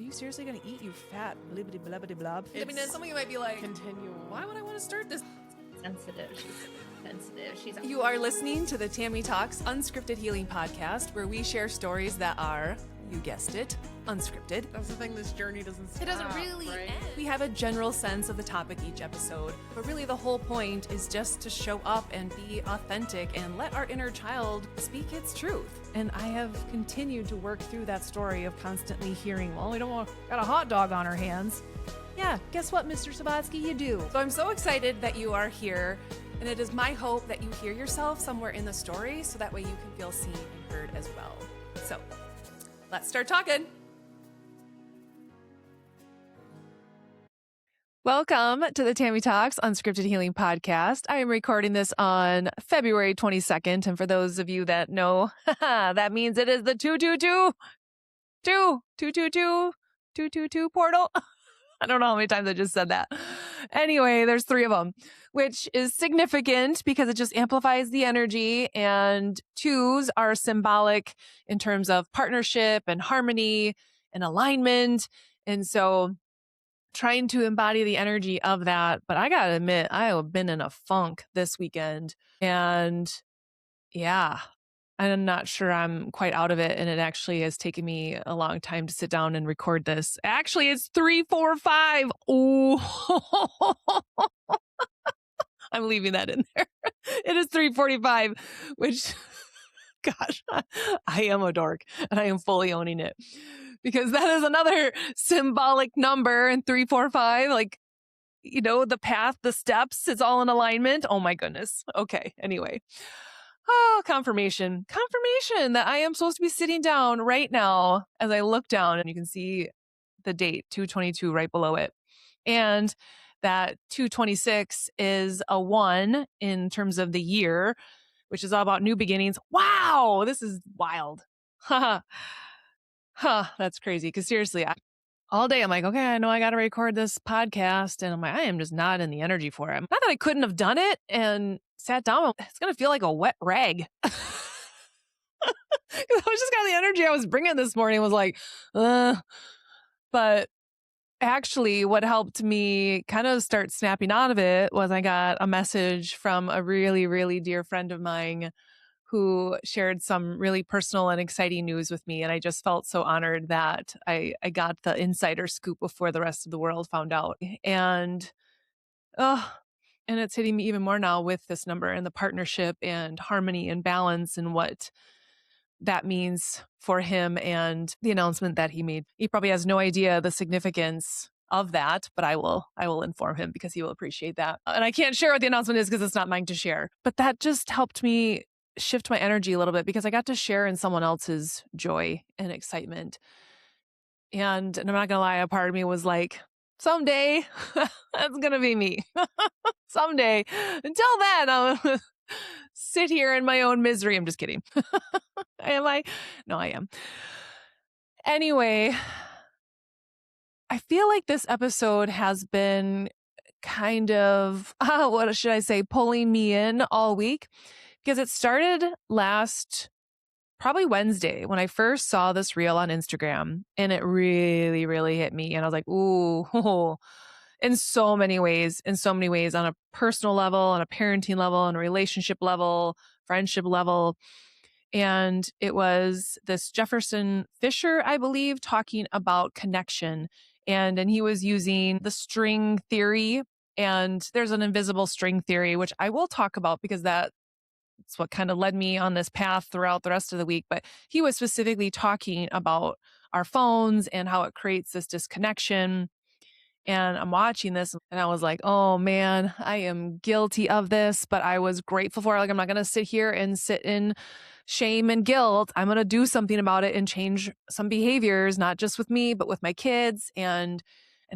Are you seriously going to eat, you fat blibbity blabbity blob? I mean, some of you might be like, Continue. why would I want to start this? Sensitive. She's You are listening to the Tammy Talks Unscripted Healing Podcast, where we share stories that are, you guessed it, unscripted. That's the thing, this journey doesn't stop. It doesn't really right? end. We have a general sense of the topic each episode, but really the whole point is just to show up and be authentic and let our inner child speak its truth. And I have continued to work through that story of constantly hearing, well, we don't want, got a hot dog on our hands. Yeah, guess what, Mr. Sabatsky, you do. So I'm so excited that you are here, and it is my hope that you hear yourself somewhere in the story so that way you can feel seen and heard as well. So let's start talking. Welcome to the Tammy Talks Unscripted Healing Podcast. I am recording this on February 22nd, and for those of you that know, that means it is the 222 portal. I don't know how many times I just said that. Anyway, there's 3 of them, which is significant because it just amplifies the energy. And 2s are symbolic in terms of partnership and harmony and alignment. And so trying to embody the energy of that. But I got to admit, I have been in a funk this weekend. And yeah, I'm not sure I'm quite out of it. And it actually has taken me a long time to sit down and record this. Actually, it's 3:45. Oh, I'm leaving that in there. It is 3:45, which, gosh, I am a dork and I am fully owning it because that is another symbolic number. And 3:45, like, you know, the path, the steps, it's all in alignment. Oh my goodness. Okay. Anyway. Oh, confirmation that I am supposed to be sitting down right now as I look down, and you can see the date 2/22 right below it. And that 2/26 is a 1 in terms of the year, which is all about new beginnings. Wow, this is wild. That's crazy. Because seriously, all day I'm like, okay, I know I got to record this podcast. And I'm like, I am just not in the energy for it. Not that I couldn't have done it and sat down. It's going to feel like a wet rag. I was just got the energy I was bringing this morning was like, but actually what helped me kind of start snapping out of it was I got a message from a really, really dear friend of mine who shared some really personal and exciting news with me. And I just felt so honored that I got the insider scoop before the rest of the world found out. And it's hitting me even more now with this number and the partnership and harmony and balance and what that means for him and the announcement that he made. He probably has no idea the significance of that, but I will inform him because he will appreciate that. And I can't share what the announcement is because it's not mine to share. But that just helped me shift my energy a little bit because I got to share in someone else's joy and excitement. And I'm not going to lie, a part of me was like, someday that's going to be me. Someday. Until then, I'll sit here in my own misery. I'm just kidding. Am I? No, I am. Anyway, I feel like this episode has been kind of, what should I say, pulling me in all week because it started last probably Wednesday when I first saw this reel on Instagram and it really, really hit me. And I was like, ooh, in so many ways on a personal level, on a parenting level, on a relationship level, friendship level. And it was this Jefferson Fisher, I believe, talking about connection. And he was using the string theory. And there's an invisible string theory, which I will talk about because that's what kind of led me on this path throughout the rest of the week. But he was specifically talking about our phones and how it creates this disconnection. And I'm watching this and I was like, oh man, I am guilty of this, but I was grateful for it. Like, I'm not going to sit here and sit in shame and guilt. I'm going to do something about it and change some behaviors, not just with me, but with my kids and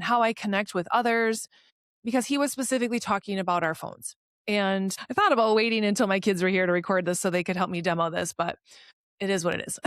how I connect with others, because he was specifically talking about our phones. And I thought about waiting until my kids were here to record this so they could help me demo this, but it is what it is.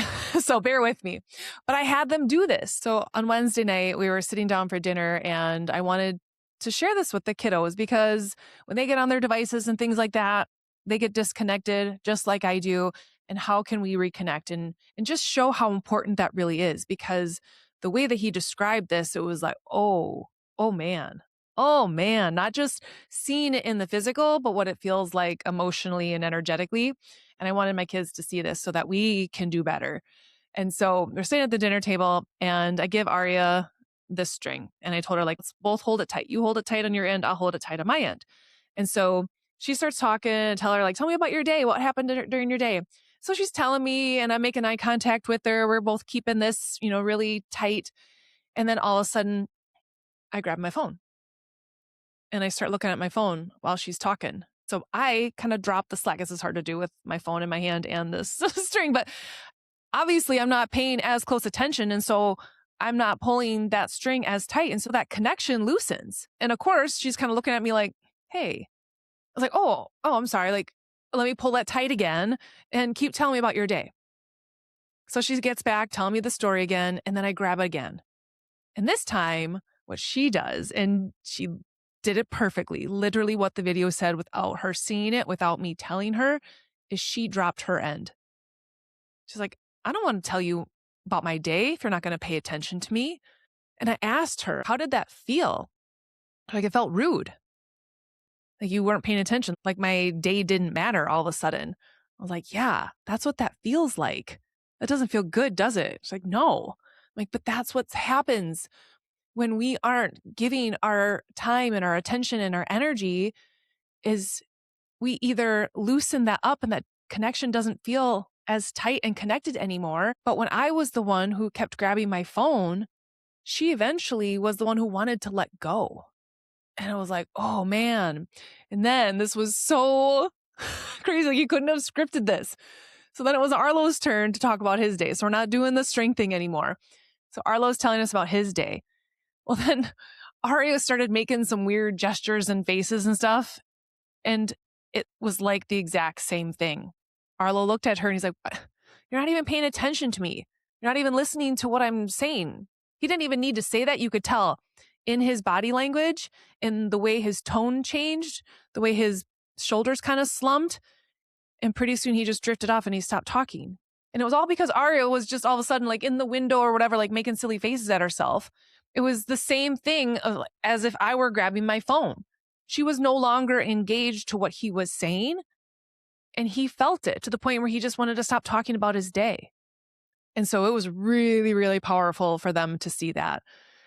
So bear with me. But I had them do this. So on Wednesday night, we were sitting down for dinner and I wanted to share this with the kiddos because when they get on their devices and things like that, they get disconnected just like I do. And how can we reconnect and just show how important that really is? Because the way that he described this, it was like, oh man. Oh man, not just seeing it in the physical, but what it feels like emotionally and energetically. And I wanted my kids to see this so that we can do better. And so we're sitting at the dinner table and I give Arya this string and I told her, like, let's both hold it tight. You hold it tight on your end, I'll hold it tight on my end. And so she starts talking and tell her, like, tell me about your day. What happened during your day? So she's telling me and I'm making eye contact with her. We're both keeping this, really tight. And then all of a sudden I grab my phone and I start looking at my phone while she's talking. So I kind of drop the slack. This is hard to do with my phone in my hand and this string, but obviously I'm not paying as close attention. And so I'm not pulling that string as tight. And so that connection loosens. And of course, she's kind of looking at me like, hey, I was like, oh, I'm sorry. Like, let me pull that tight again and keep telling me about your day. So she gets back, telling me the story again. And then I grab it again. And this time, what she does, and she did it perfectly, literally what the video said without her seeing it, without me telling her, is she dropped her end. She's like, I don't want to tell you about my day if you're not going to pay attention to me. And I asked her, how did that feel? Like, it felt rude. Like you weren't paying attention. Like my day didn't matter all of a sudden. I was like, yeah, that's what that feels like. That doesn't feel good, does it? She's like, no. I'm like, but that's what happens when we aren't giving our time and our attention and our energy, is we either loosen that up and that connection doesn't feel as tight and connected anymore. But when I was the one who kept grabbing my phone, she eventually was the one who wanted to let go. And I was like, oh man. And then this was so crazy. Like you couldn't have scripted this. So then it was Arlo's turn to talk about his day. So we're not doing the string thing anymore. So Arlo's telling us about his day. Well, then Aria started making some weird gestures and faces and stuff. And it was like the exact same thing. Arlo looked at her and he's like, you're not even paying attention to me. You're not even listening to what I'm saying. He didn't even need to say that. You could tell in his body language, in the way his tone changed, the way his shoulders kind of slumped. And pretty soon he just drifted off and he stopped talking. And it was all because Arya was just all of a sudden like in the window or whatever, like making silly faces at herself. It was the same thing as if I were grabbing my phone. She was no longer engaged to what he was saying. And he felt it to the point where he just wanted to stop talking about his day. And so it was really, really powerful for them to see that.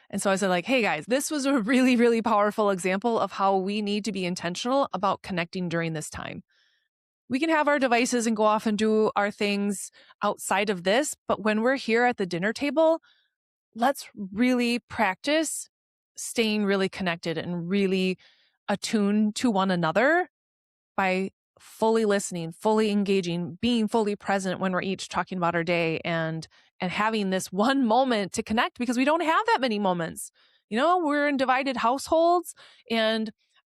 And so I said, like, hey guys, this was a really, really powerful example of how we need to be intentional about connecting during this time. We can have our devices and go off and do our things outside of this. But when we're here at the dinner table, let's really practice staying really connected and really attuned to one another by fully listening, fully engaging, being fully present when we're each talking about our day and having this one moment to connect, because we don't have that many moments. We're in divided households, and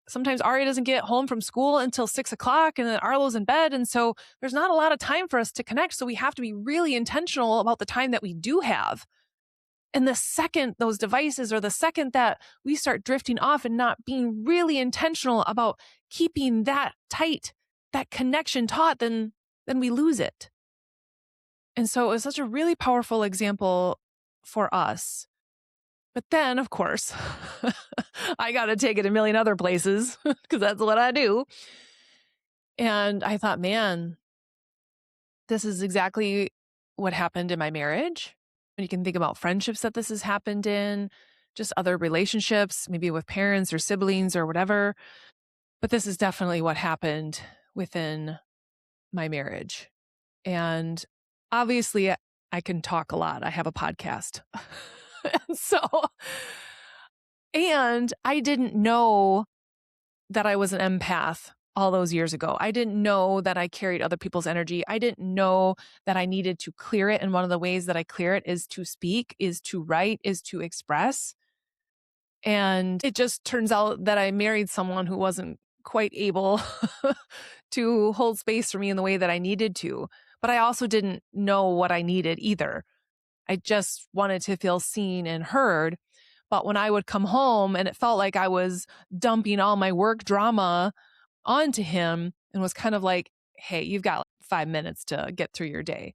sometimes Aria doesn't get home from school until 6:00 and then Arlo's in bed. And so there's not a lot of time for us to connect. So we have to be really intentional about the time that we do have. And the second those devices, or the second that we start drifting off and not being really intentional about keeping that tight, that connection taut, then we lose it. And so it was such a really powerful example for us. But then, of course, I got to take it a million other places because that's what I do. And I thought, man, this is exactly what happened in my marriage. And you can think about friendships that this has happened in, just other relationships, maybe with parents or siblings or whatever. But this is definitely what happened within my marriage. And obviously, I can talk a lot. I have a podcast. And I didn't know that I was an empath all those years ago. I didn't know that I carried other people's energy. I didn't know that I needed to clear it. And one of the ways that I clear it is to speak, is to write, is to express. And it just turns out that I married someone who wasn't quite able to hold space for me in the way that I needed to. But I also didn't know what I needed either. I just wanted to feel seen and heard. But when I would come home and it felt like I was dumping all my work drama onto him and was kind of like, hey, you've got 5 minutes to get through your day.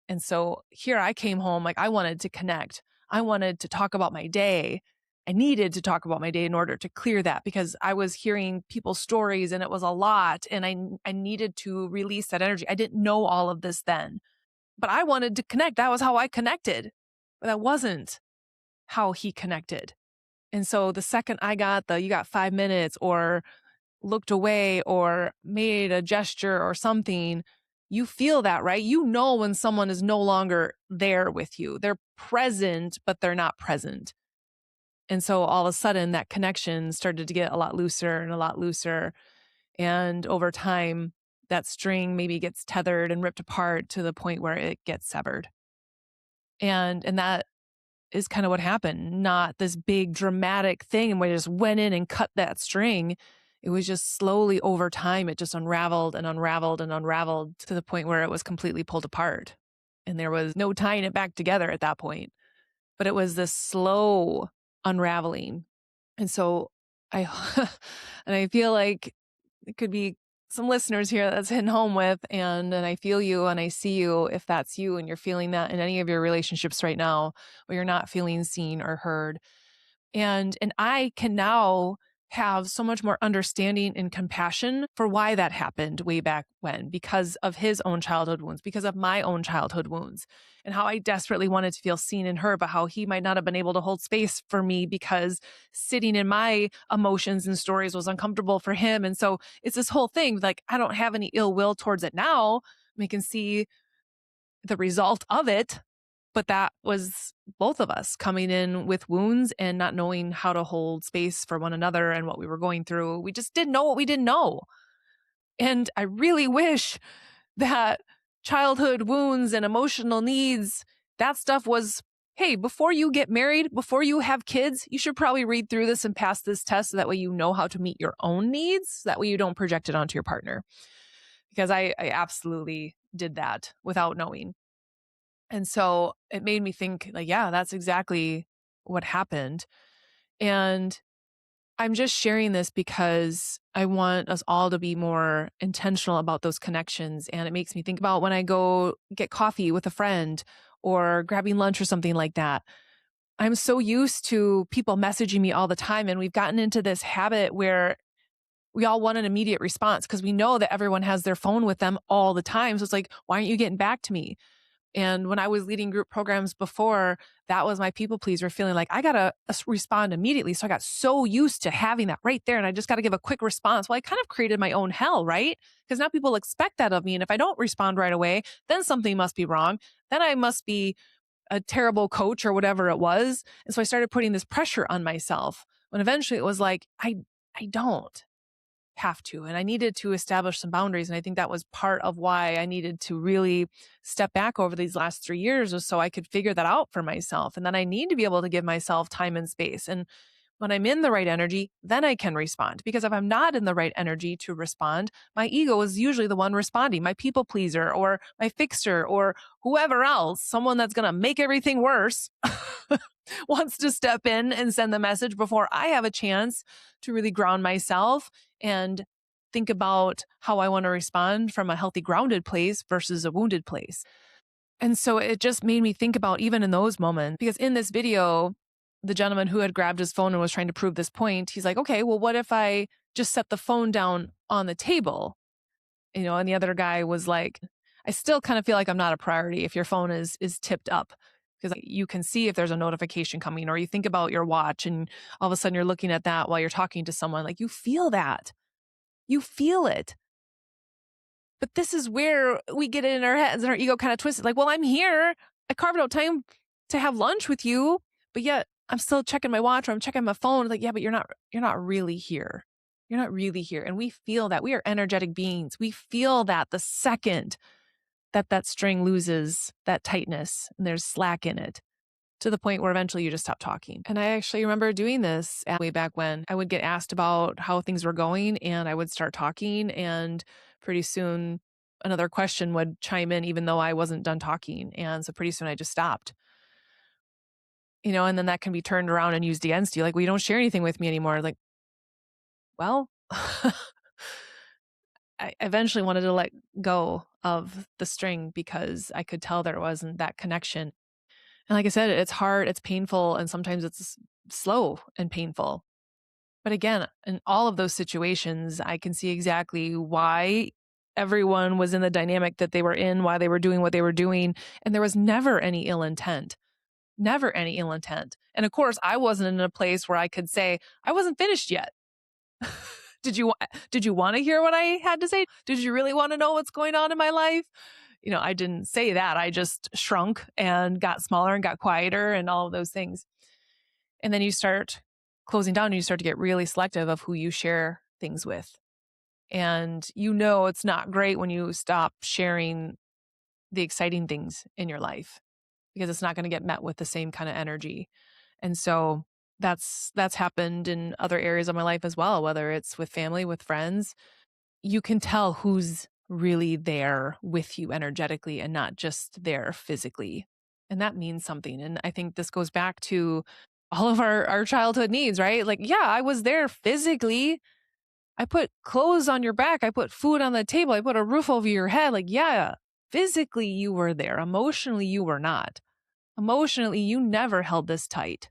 And so here I came home, like I wanted to connect. I wanted to talk about my day. I needed to talk about my day in order to clear that because I was hearing people's stories and it was a lot. And I needed to release that energy. I didn't know all of this then, but I wanted to connect. That was how I connected. But that wasn't how he connected. And so the second I got you got 5 minutes or looked away or made a gesture or something, you feel that, right? You know when someone is no longer there with you. They're present, but they're not present. And so all of a sudden, that connection started to get a lot looser and a lot looser. And over time, that string maybe gets tethered and ripped apart to the point where it gets severed. And that is kind of what happened. Not this big dramatic thing and we just went in and cut that string. It was just slowly over time, it just unraveled and unraveled and unraveled to the point where it was completely pulled apart. And there was no tying it back together at that point. But it was this slow unraveling. And so I and I feel like it could be some listeners here that's hitting home with and I feel you and I see you if that's you and you're feeling that in any of your relationships right now where you're not feeling seen or heard. And I can now have so much more understanding and compassion for why that happened way back when, because of his own childhood wounds, because of my own childhood wounds, and how I desperately wanted to feel seen and heard, but how he might not have been able to hold space for me because sitting in my emotions and stories was uncomfortable for him. And so it's this whole thing, like, I don't have any ill will towards it now. We can see the result of it, but that was both of us coming in with wounds and not knowing how to hold space for one another and what we were going through. We just didn't know what we didn't know. And I really wish that childhood wounds and emotional needs, that stuff was, hey, before you get married, before you have kids, you should probably read through this and pass this test so that way you know how to meet your own needs. That way you don't project it onto your partner. Because I absolutely did that without knowing. And so it made me think, like, yeah, that's exactly what happened. And I'm just sharing this because I want us all to be more intentional about those connections. And it makes me think about when I go get coffee with a friend or grabbing lunch or something like that. I'm so used to people messaging me all the time. And we've gotten into this habit where we all want an immediate response because we know that everyone has their phone with them all the time. So it's like, why aren't you getting back to me? And when I was leading group programs before, that was my people pleaser feeling like I got to respond immediately. So I got so used to having that right there. And I just got to give a quick response. Well, I kind of created my own hell, right? Because now people expect that of me. And if I don't respond right away, then something must be wrong. Then I must be a terrible coach or whatever it was. And so I started putting this pressure on myself when eventually it was like, I don't have to. And I needed to establish some boundaries. And I think that was part of why I needed to really step back over these last 3 years, was so I could figure that out for myself. And then I need to be able to give myself time and space. And when I'm in the right energy, then I can respond. Because if I'm not in the right energy to respond, my ego is usually the one responding, my people pleaser or my fixer or whoever else, someone that's going to make everything worse, wants to step in and send the message before I have a chance to really ground myself and think about how I want to respond from a healthy, grounded place versus a wounded place. And so it just made me think about even in those moments, because in this video, the gentleman who had grabbed his phone and was trying to prove this point, he's like, okay, well, what if I just set the phone down on the table? And the other guy was like, I still kind of feel like I'm not a priority if your phone is tipped up, because you can see if there's a notification coming, or you think about your watch and all of a sudden you're looking at that while you're talking to someone. Like, you feel that. You feel it. But this is where we get it in our heads and our ego kind of twisted. Like, well, I'm here. I carved out time to have lunch with you, but yet I'm still checking my watch or I'm checking my phone. Like, yeah, but you're not really here. You're not really here. And we feel that. We are energetic beings. We feel that the second that string loses that tightness and there's slack in it, to the point where eventually you just stop talking. And I actually remember doing this way back when I would get asked about how things were going and I would start talking, and pretty soon another question would chime in even though I wasn't done talking. And so pretty soon I just stopped. And then that can be turned around and used against you. Like, well, you don't share anything with me anymore. Like, well, I eventually wanted to let go of the string because I could tell there wasn't that connection. And like I said, it's hard, it's painful, and sometimes it's slow and painful. But again, in all of those situations, I can see exactly why everyone was in the dynamic that they were in, why they were doing what they were doing. And there was never any ill intent, never any ill intent. And of course, I wasn't in a place where I could say, I wasn't finished yet. Did you want to hear what I had to say? Did you really want to know what's going on in my life? I didn't say that. I just shrunk and got smaller and got quieter and all of those things. And then you start closing down and you start to get really selective of who you share things with. And it's not great when you stop sharing the exciting things in your life because it's not going to get met with the same kind of energy. And so that's happened in other areas of my life as well, whether it's with family, with friends. You can tell who's really there with you energetically and not just there physically. And that means something. And I think this goes back to all of our childhood needs, right? Like, yeah, I was there physically. I put clothes on your back. I put food on the table. I put a roof over your head. Like, yeah, physically you were there. Emotionally, you were not. Emotionally, you never held this tight.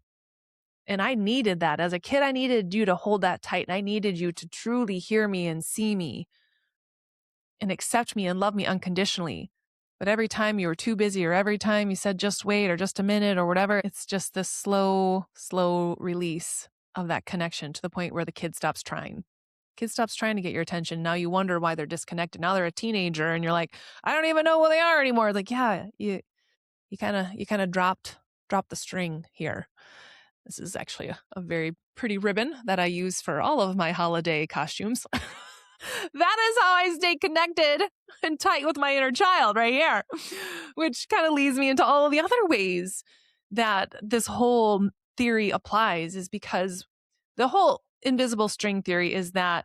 And I needed that. As a kid, I needed you to hold that tight. And I needed you to truly hear me and see me and accept me and love me unconditionally. But every time you were too busy or every time you said just wait or just a minute or whatever, it's just this slow, slow release of that connection to the point where the kid stops trying. Kid stops trying to get your attention. Now you wonder why they're disconnected. Now they're a teenager and you're like, I don't even know who they are anymore. It's like, yeah, you kind of dropped the string here. This is actually a very pretty ribbon that I use for all of my holiday costumes. That is how I stay connected and tight with my inner child right here, which kind of leads me into all of the other ways that this whole theory applies, is because the whole invisible string theory is that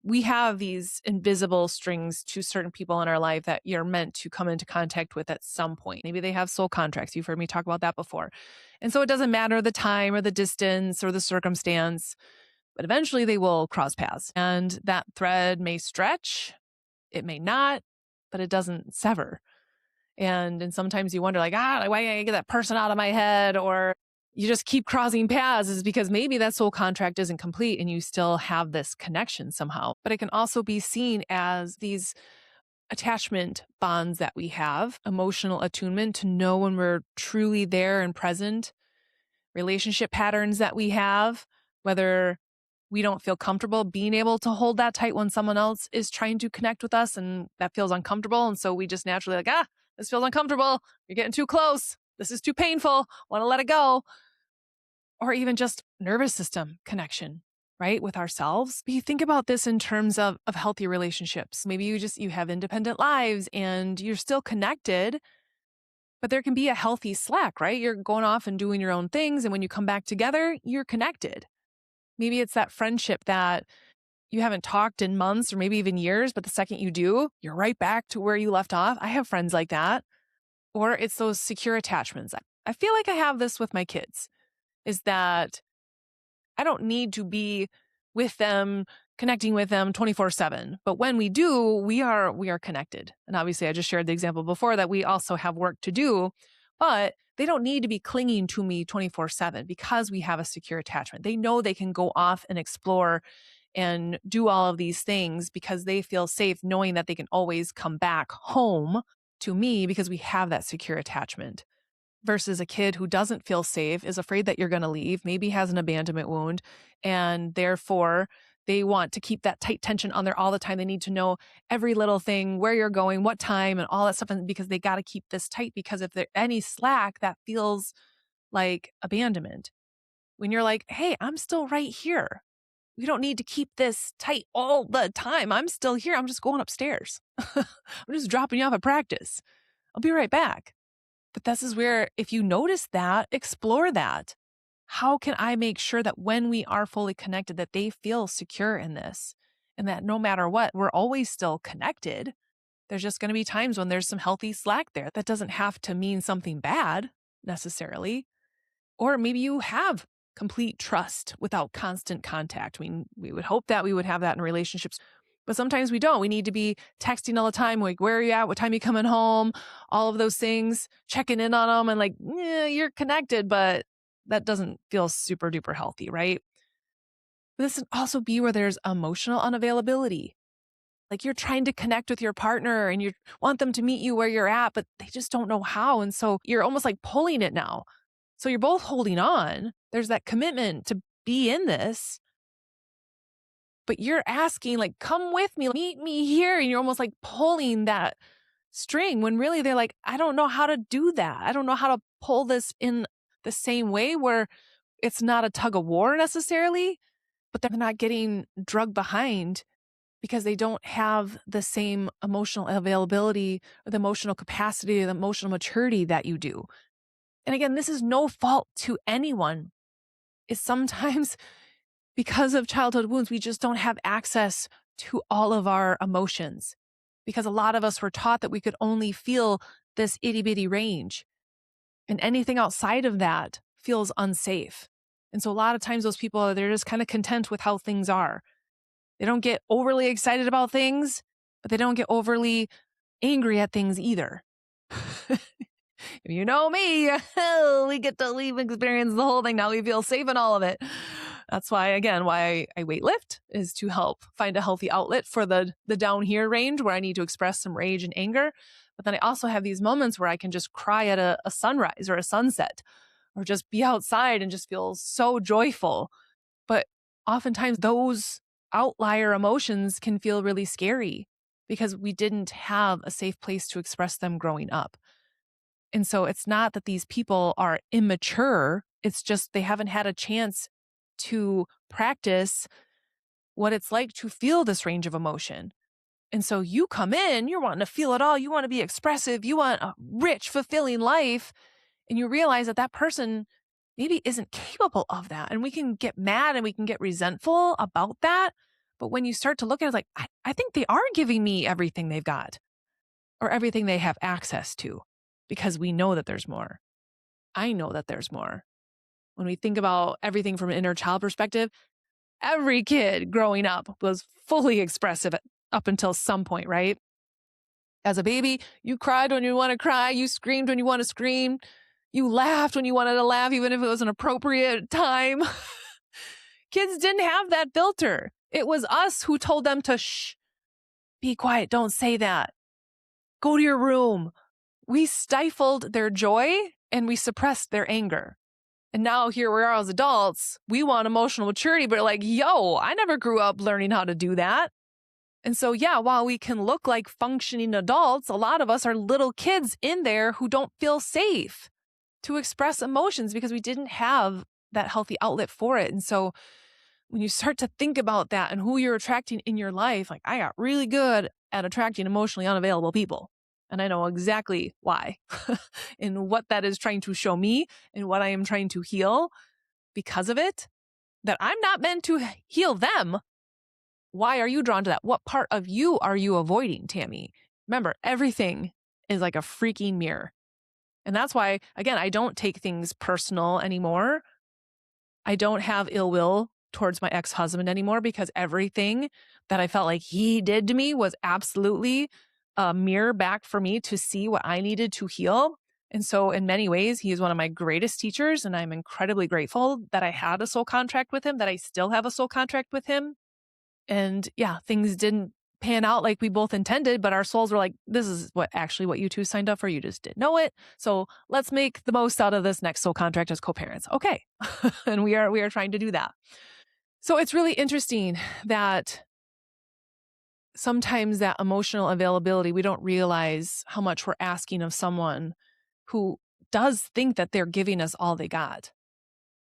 we have these invisible strings to certain people in our life that you're meant to come into contact with at some point. Maybe they have soul contracts. You've heard me talk about that before. And so it doesn't matter the time or the distance or the circumstance, but eventually they will cross paths. And that thread may stretch, it may not, but it doesn't sever. And sometimes you wonder, like, why can't I get that person out of my head? Or you just keep crossing paths, is because maybe that soul contract isn't complete and you still have this connection somehow. But it can also be seen as these attachment bonds that we have, emotional attunement to know when we're truly there and present, relationship patterns that we have, whether we don't feel comfortable being able to hold that tight when someone else is trying to connect with us and that feels uncomfortable. And so we just naturally like, this feels uncomfortable. You're getting too close. This is too painful. Want to let it go. Or even just nervous system connection, right? With ourselves. But you think about this in terms of healthy relationships. Maybe you have independent lives and you're still connected, but there can be a healthy slack, right? You're going off and doing your own things. And when you come back together, you're connected. Maybe it's that friendship that you haven't talked in months or maybe even years, but the second you do, you're right back to where you left off. I have friends like that. Or it's those secure attachments. I feel like I have this with my kids, is that I don't need to be with them, connecting with them 24/7. But when we do, we are connected. And obviously I just shared the example before that we also have work to do, but they don't need to be clinging to me 24/7 because we have a secure attachment. They know they can go off and explore and do all of these things because they feel safe knowing that they can always come back home to me because we have that secure attachment. Versus a kid who doesn't feel safe, is afraid that you're going to leave, maybe has an abandonment wound, and therefore they want to keep that tight tension on there all the time. They need to know every little thing, where you're going, what time, and all that stuff, and because they got to keep this tight, because if there's any slack, that feels like abandonment. When you're like, hey, I'm still right here. We don't need to keep this tight all the time. I'm still here. I'm just going upstairs. I'm just dropping you off at practice. I'll be right back. But this is where, if you notice that, explore that. How can I make sure that when we are fully connected, that they feel secure in this, and that no matter what, we're always still connected. There's just going to be times when there's some healthy slack there. That doesn't have to mean something bad necessarily. Or maybe you have complete trust without constant contact. I mean, we would hope that we would have that in relationships, But sometimes we don't. We need to be texting all the time, like, where are you at? What time are you coming home? All of those things, checking in on them and like, yeah, you're connected, but that doesn't feel super duper healthy, right? But this can also be where there's emotional unavailability. Like you're trying to connect with your partner and you want them to meet you where you're at, but they just don't know how. And so you're almost like pulling it now. So you're both holding on. There's that commitment to be in this, but you're asking, like, come with me, meet me here. And you're almost like pulling that string when really they're like, I don't know how to do that. I don't know how to pull this in the same way where it's not a tug of war necessarily, but they're not getting drugged behind because they don't have the same emotional availability or the emotional capacity or the emotional maturity that you do. And again, this is no fault to anyone. It's sometimes because of childhood wounds, we just don't have access to all of our emotions because a lot of us were taught that we could only feel this itty bitty range. And anything outside of that feels unsafe. And so a lot of times those people, they're just kind of content with how things are. They don't get overly excited about things, but they don't get overly angry at things either. You know me, we get to leave experience the whole thing. Now we feel safe in all of it. That's why, again, why I weightlift is to help find a healthy outlet for the down here range where I need to express some rage and anger. But then I also have these moments where I can just cry at a sunrise or a sunset or just be outside and just feel so joyful. But oftentimes those outlier emotions can feel really scary because we didn't have a safe place to express them growing up. And so it's not that these people are immature. It's just they haven't had a chance to practice what it's like to feel this range of emotion. And so you come in, you're wanting to feel it all. You want to be expressive. You want a rich, fulfilling life. And you realize that that person maybe isn't capable of that. And we can get mad and we can get resentful about that. But when you start to look at it, like, I think they are giving me everything they've got or everything they have access to because we know that there's more. I know that there's more. When we think about everything from an inner child perspective, every kid growing up was fully expressive up until some point, right? As a baby, you cried when you want to cry, you screamed when you want to scream, you laughed when you wanted to laugh, even if it was an appropriate time. Kids didn't have that filter. It was us who told them to shh, be quiet, don't say that. Go to your room. We stifled their joy and we suppressed their anger. And now here we are as adults, we want emotional maturity, but like, yo, I never grew up learning how to do that. And so, yeah, while we can look like functioning adults, a lot of us are little kids in there who don't feel safe to express emotions because we didn't have that healthy outlet for it. And so when you start to think about that and who you're attracting in your life, like I got really good at attracting emotionally unavailable people. And I know exactly why and what that is trying to show me and what I am trying to heal because of it, that I'm not meant to heal them. Why are you drawn to that? What part of you are you avoiding, Tammy? Remember, everything is like a freaking mirror. And that's why, again, I don't take things personal anymore. I don't have ill will towards my ex-husband anymore because everything that I felt like he did to me was absolutely a mirror back for me to see what I needed to heal. And so in many ways, he is one of my greatest teachers, and I'm incredibly grateful that I had a soul contract with him, that I still have a soul contract with him. And yeah, things didn't pan out like we both intended, but our souls were like, this is what you two signed up for. You just didn't know it. So let's make the most out of this next soul contract as co-parents. Okay. And we are trying to do that. So it's really interesting that sometimes that emotional availability, we don't realize how much we're asking of someone who does think that they're giving us all they got.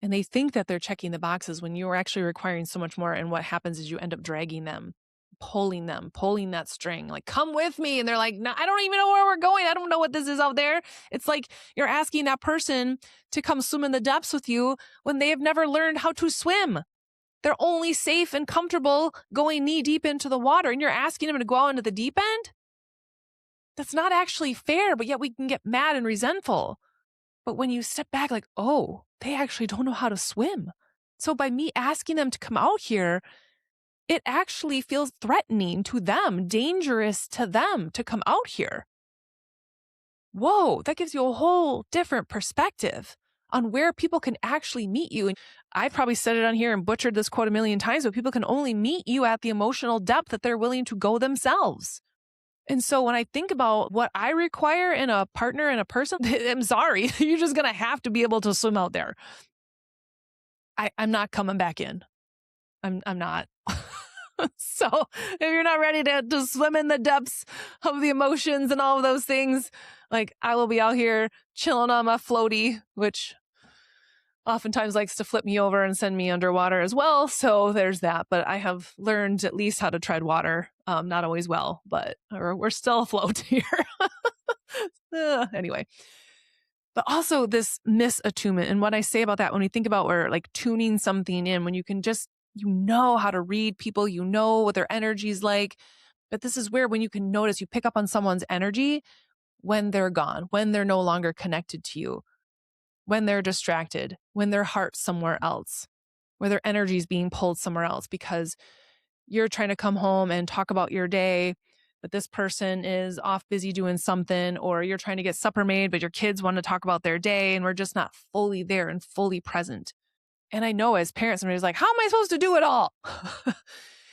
And they think that they're checking the boxes when you are actually requiring so much more. And what happens is you end up dragging them, pulling that string, like, come with me. And they're like, no, I don't even know where we're going. I don't know what this is out there. It's like you're asking that person to come swim in the depths with you when they have never learned how to swim. They're only safe and comfortable going knee deep into the water. And you're asking them to go out into the deep end? That's not actually fair, but yet we can get mad and resentful. But when you step back, like, oh, they actually don't know how to swim. So by me asking them to come out here, it actually feels threatening to them, dangerous to them to come out here. Whoa, that gives you a whole different perspective on where people can actually meet you. And I've probably said it on here and butchered this quote a million times, but people can only meet you at the emotional depth that they're willing to go themselves. And so when I think about what I require in a partner and a person, I'm sorry, you're just going to have to be able to swim out there. I'm not coming back in. I'm not. So if you're not ready to swim in the depths of the emotions and all of those things, like I will be out here chilling on my floaty, which oftentimes likes to flip me over and send me underwater as well. So there's that. But I have learned at least how to tread water. Not always well, but we're still afloat here. Anyway. But also this misattunement. And what I say about that, when we think about we're like tuning something in, when you can just, you know how to read people, you know what their energy is like. But this is where when you can notice, you pick up on someone's energy when they're gone, when they're no longer connected to you, when they're distracted, when their heart's somewhere else, where their energy is being pulled somewhere else because you're trying to come home and talk about your day, but this person is off busy doing something, or you're trying to get supper made, but your kids want to talk about their day and we're just not fully there and fully present. And I know as parents, somebody's like, how am I supposed to do it all?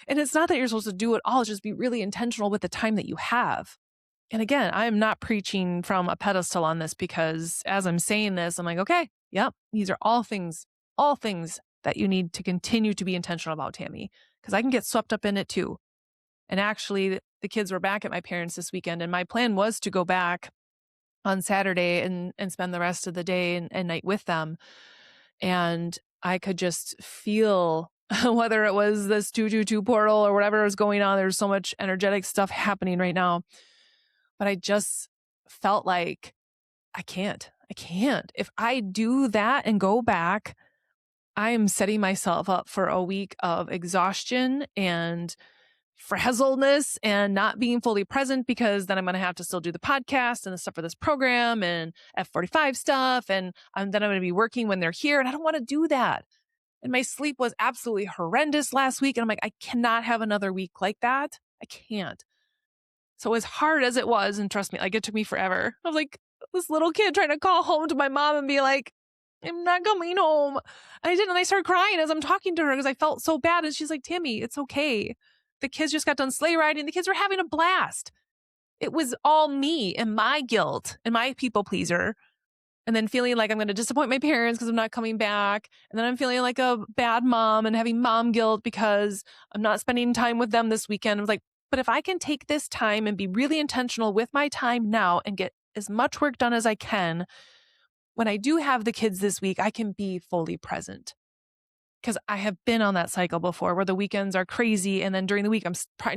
And it's not that you're supposed to do it all, it's just be really intentional with the time that you have. And again, I'm not preaching from a pedestal on this because as I'm saying this, I'm like, okay, yep, these are all things that you need to continue to be intentional about, Tammy, because I can get swept up in it too. And actually, the kids were back at my parents' this weekend, and my plan was to go back on Saturday and spend the rest of the day and night with them. And I could just feel whether it was this 222 portal or whatever was going on. There's so much energetic stuff happening right now. But I just felt like I can't. If I do that and go back, I am setting myself up for a week of exhaustion and frazzledness and not being fully present, because then I'm going to have to still do the podcast and the stuff for this program and F45 stuff. And then I'm going to be working when they're here. And I don't want to do that. And my sleep was absolutely horrendous last week. And I'm like, I cannot have another week like that. I can't. So as hard as it was, and trust me, like it took me forever. I was like this little kid trying to call home to my mom and be like, I'm not coming home. And I didn't. And I started crying as I'm talking to her because I felt so bad. And she's like, Tammy, it's okay. The kids just got done sleigh riding. The kids were having a blast. It was all me and my guilt and my people pleaser. And then feeling like I'm going to disappoint my parents because I'm not coming back. And then I'm feeling like a bad mom and having mom guilt because I'm not spending time with them this weekend. I was like, but if I can take this time and be really intentional with my time now and get as much work done as I can, when I do have the kids this week, I can be fully present. Because I have been on that cycle before where the weekends are crazy. And then during the week, I'm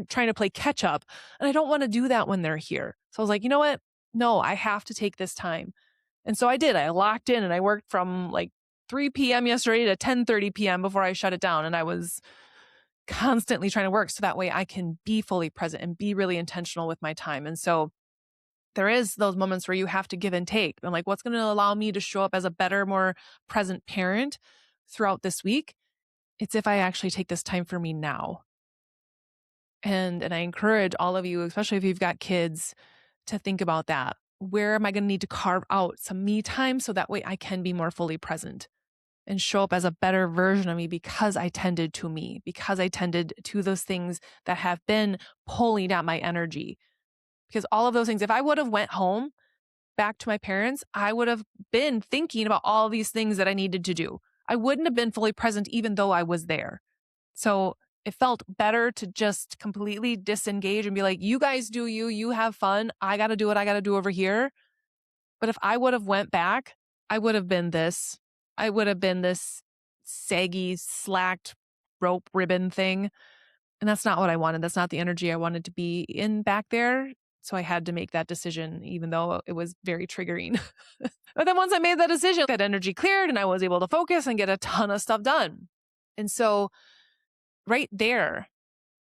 trying to play catch up. And I don't want to do that when they're here. So I was like, you know what? No, I have to take this time. And so I did. I locked in and I worked from like 3 p.m. yesterday to 10:30 p.m. before I shut it down. And I was constantly trying to work so that way I can be fully present and be really intentional with my time. And so there is those moments where you have to give and take. I'm like, what's going to allow me to show up as a better, more present parent throughout this week? It's if I actually take this time for me now. And I encourage all of you, especially if you've got kids, to think about that. Where am I going to need to carve out some me time so that way I can be more fully present and show up as a better version of me because I tended to me, because I tended to those things that have been pulling at my energy. Because all of those things, if I would have went home back to my parents, I would have been thinking about all these things that I needed to do. I wouldn't have been fully present even though I was there. So it felt better to just completely disengage and be like, you guys do you, you have fun. I got to do what I got to do over here. But if I would have went back, I would have been this. I would have been this saggy, slacked rope ribbon thing. And that's not what I wanted. That's not the energy I wanted to be in back there. So I had to make that decision, even though it was very triggering. But then once I made that decision, that energy cleared and I was able to focus and get a ton of stuff done. And so right there,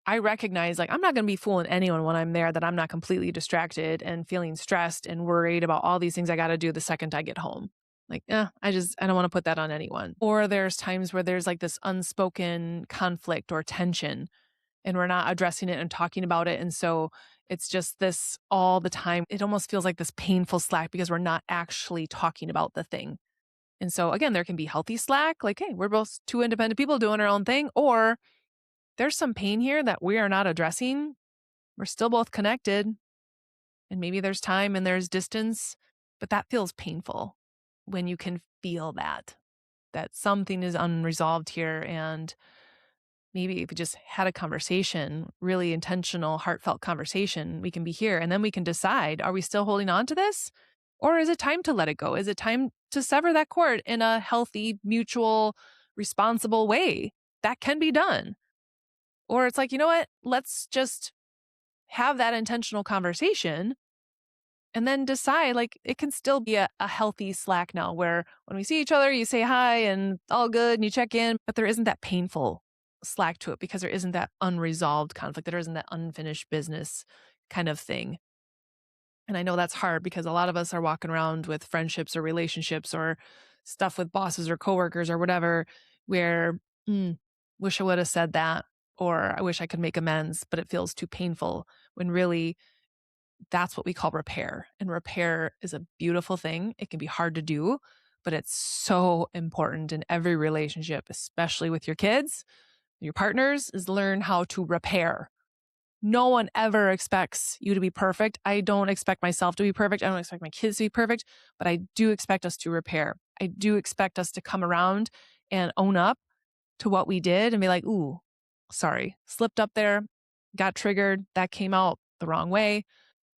I recognize like I'm not going to be fooling anyone when I'm there that I'm not completely distracted and feeling stressed and worried about all these things I got to do the second I get home. Like, I don't want to put that on anyone. Or there's times where there's like this unspoken conflict or tension. and we're not addressing it and talking about it. And so it's just this all the time. It almost feels like this painful slack because we're not actually talking about the thing. And so again, there can be healthy slack, like, hey, we're both two independent people doing our own thing, or there's some pain here that we are not addressing. We're still both connected, and maybe there's time and there's distance, but that feels painful when you can feel that something is unresolved here. And maybe if we just had a conversation, really intentional, heartfelt conversation, we can be here and then we can decide, are we still holding on to this? Or is it time to let it go? Is it time to sever that cord in a healthy, mutual, responsible way? That can be done. Or it's like, you know what? Let's just have that intentional conversation and then decide, like, it can still be a healthy slack now where when we see each other, you say hi and all good and you check in, but there isn't that painful slack to it because there isn't that unresolved conflict, there isn't that unfinished business kind of thing. And I know that's hard because a lot of us are walking around with friendships or relationships or stuff with bosses or coworkers or whatever, where, wish I would have said that, or I wish I could make amends, but it feels too painful when really that's what we call repair. And repair is a beautiful thing. It can be hard to do, but it's so important in every relationship, especially with your kids, your partners, is learn how to repair. No one ever expects you to be perfect. I don't expect myself to be perfect. I don't expect my kids to be perfect, but I do expect us to repair. I do expect us to come around and own up to what we did and be like, ooh, sorry, slipped up there, got triggered, that came out the wrong way.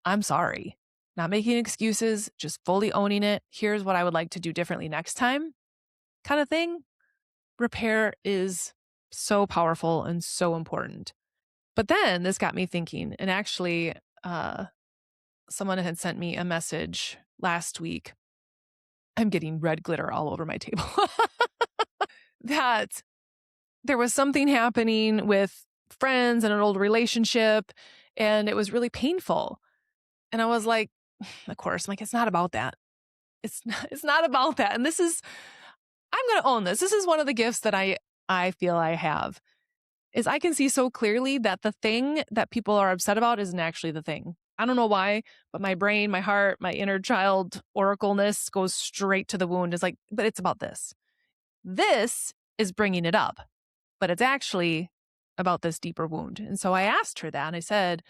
I'm sorry. Not making excuses, just fully owning it. Here's what I would like to do differently next time, kind of thing. Repair is so powerful and so important. But then this got me thinking, and actually, someone had sent me a message last week. I'm getting red glitter all over my table. That there was something happening with friends and an old relationship, and it was really painful. And I was like, of course, I'm like, it's not about that. It's not about that. And this is, I'm going to own this. This is one of the gifts that I feel I have is I can see so clearly that the thing that people are upset about isn't actually the thing. I don't know why, but my brain, my heart, my inner child oracleness goes straight to the wound. It's like, but it's about this. This is bringing it up, but it's actually about this deeper wound. And so I asked her that and I said,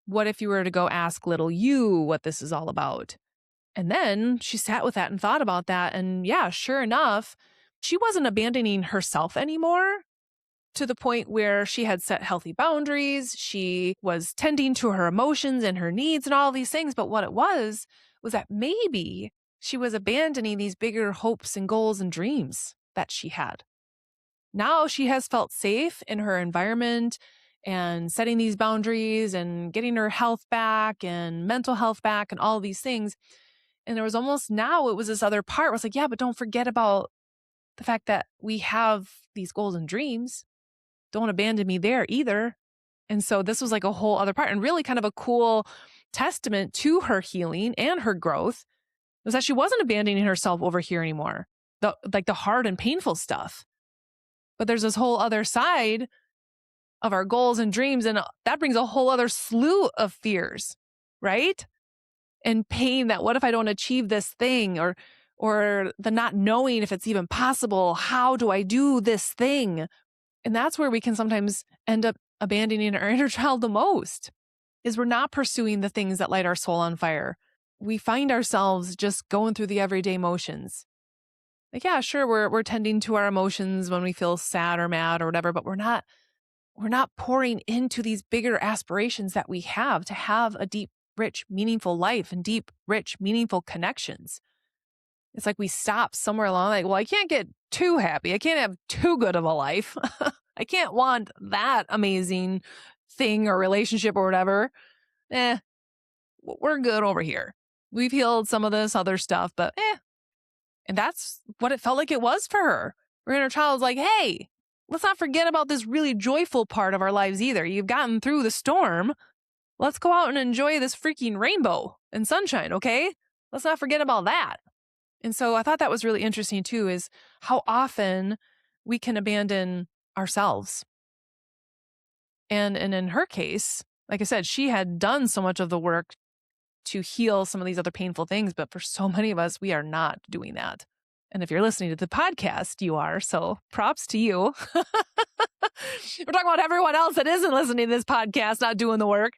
what if you were to go ask little you what this is all about? And then she sat with that and thought about that. And yeah, sure enough, she wasn't abandoning herself anymore to the point where she had set healthy boundaries. She was tending to her emotions and her needs and all these things. But what it was that maybe she was abandoning these bigger hopes and goals and dreams that she had. Now she has felt safe in her environment and setting these boundaries and getting her health back and mental health back and all these things. And there was almost now it was this other part where it's like, yeah, but don't forget about the fact that we have these goals and dreams. Don't abandon me there either. And so this was like a whole other part and really kind of a cool testament to her healing and her growth was that she wasn't abandoning herself over here anymore. The hard and painful stuff. But there's this whole other side of our goals and dreams. And that brings a whole other slew of fears, right? And pain that what if I don't achieve this thing or the not knowing if it's even possible. How do I do this thing? And that's where we can sometimes end up abandoning our inner child the most is we're not pursuing the things that light our soul on fire. We find ourselves just going through the everyday motions. Like, yeah, sure, we're tending to our emotions when we feel sad or mad or whatever, but we're not pouring into these bigger aspirations that we have to have a deep, rich, meaningful life and deep, rich, meaningful connections. It's like we stop somewhere along, like, well, I can't get too happy. I can't have too good of a life. I can't want that amazing thing or relationship or whatever. We're good over here. We've healed some of this other stuff, but And that's what it felt like it was for her. Her inner child was like, hey, let's not forget about this really joyful part of our lives either. You've gotten through the storm. Let's go out and enjoy this freaking rainbow and sunshine, okay? Let's not forget about that. And so I thought that was really interesting too, is how often we can abandon ourselves. And in her case, like I said, she had done so much of the work to heal some of these other painful things. But for so many of us, we are not doing that. And if you're listening to the podcast, you are. So props to you. We're talking about everyone else that isn't listening to this podcast, not doing the work.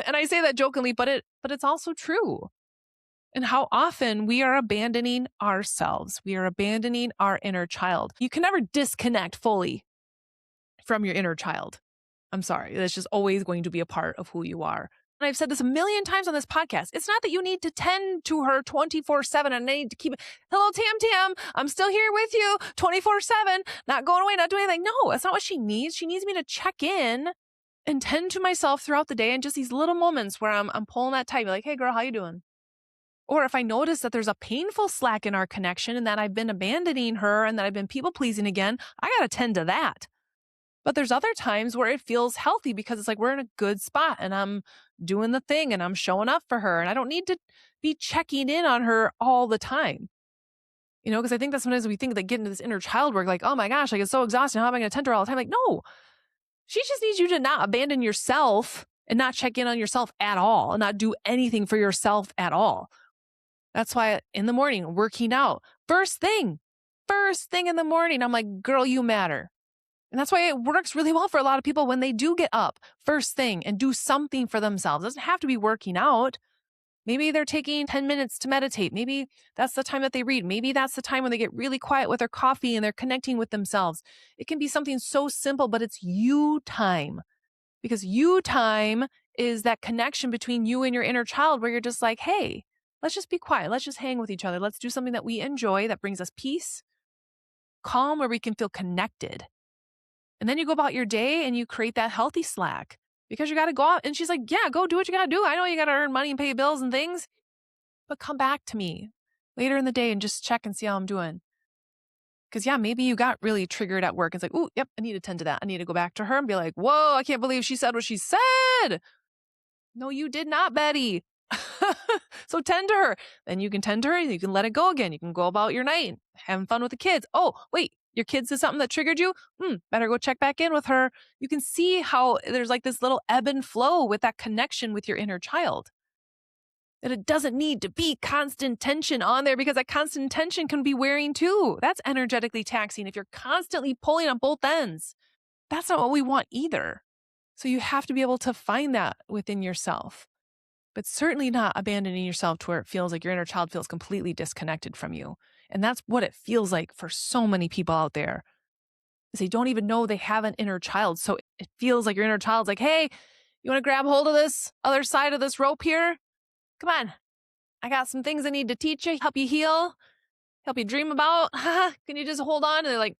And I say that jokingly, but it's also true. And how often we are abandoning ourselves. We are abandoning our inner child. You can never disconnect fully from your inner child. I'm sorry. That's just always going to be a part of who you are. And I've said this a million times on this podcast. It's not that you need to tend to her 24/7 and I need to keep, hello, Tam, I'm still here with you 24/7, not going away, not doing anything. No, that's not what she needs. She needs me to check in and tend to myself throughout the day and just these little moments where I'm pulling that tight, be like, hey girl, how you doing? Or if I notice that there's a painful slack in our connection and that I've been abandoning her and that I've been people pleasing again, I got to tend to that. But there's other times where it feels healthy because it's like we're in a good spot and I'm doing the thing and I'm showing up for her and I don't need to be checking in on her all the time. Because I think that sometimes we think that getting into this inner child work, like, oh my gosh, like it's so exhausting. How am I going to tend to her all the time? Like, no, she just needs you to not abandon yourself and not check in on yourself at all and not do anything for yourself at all. That's why in the morning, working out, first thing in the morning, I'm like, girl, you matter. And that's why it works really well for a lot of people when they do get up first thing and do something for themselves. It doesn't have to be working out. Maybe they're taking 10 minutes to meditate. Maybe that's the time that they read. Maybe that's the time when they get really quiet with their coffee and they're connecting with themselves. It can be something so simple, but it's you time. Because you time is that connection between you and your inner child where you're just like, hey, let's just be quiet. Let's just hang with each other. Let's do something that we enjoy that brings us peace, calm, where we can feel connected. And then you go about your day and you create that healthy slack because you got to go out. And she's like, yeah, go do what you got to do. I know you got to earn money and pay bills and things, but come back to me later in the day and just check and see how I'm doing. Because yeah, maybe you got really triggered at work. It's like, oh, yep, I need to tend to that. I need to go back to her and be like, whoa, I can't believe she said what she said. No, you did not, Betty. So tend to her. Then you can tend to her and you can let it go again. You can go about your night having fun with the kids. Oh, wait, your kids did something that triggered you? Better go check back in with her. You can see how there's like this little ebb and flow with that connection with your inner child. That it doesn't need to be constant tension on there because that constant tension can be wearing too. That's energetically taxing if you're constantly pulling on both ends. That's not what we want either. So you have to be able to find that within yourself, but certainly not abandoning yourself to where it feels like your inner child feels completely disconnected from you. And that's what it feels like for so many people out there. Is they don't even know they have an inner child. So it feels like your inner child's like, hey, you want to grab hold of this other side of this rope here? Come on. I got some things I need to teach you, help you heal, help you dream about. Can you just hold on? And they're like,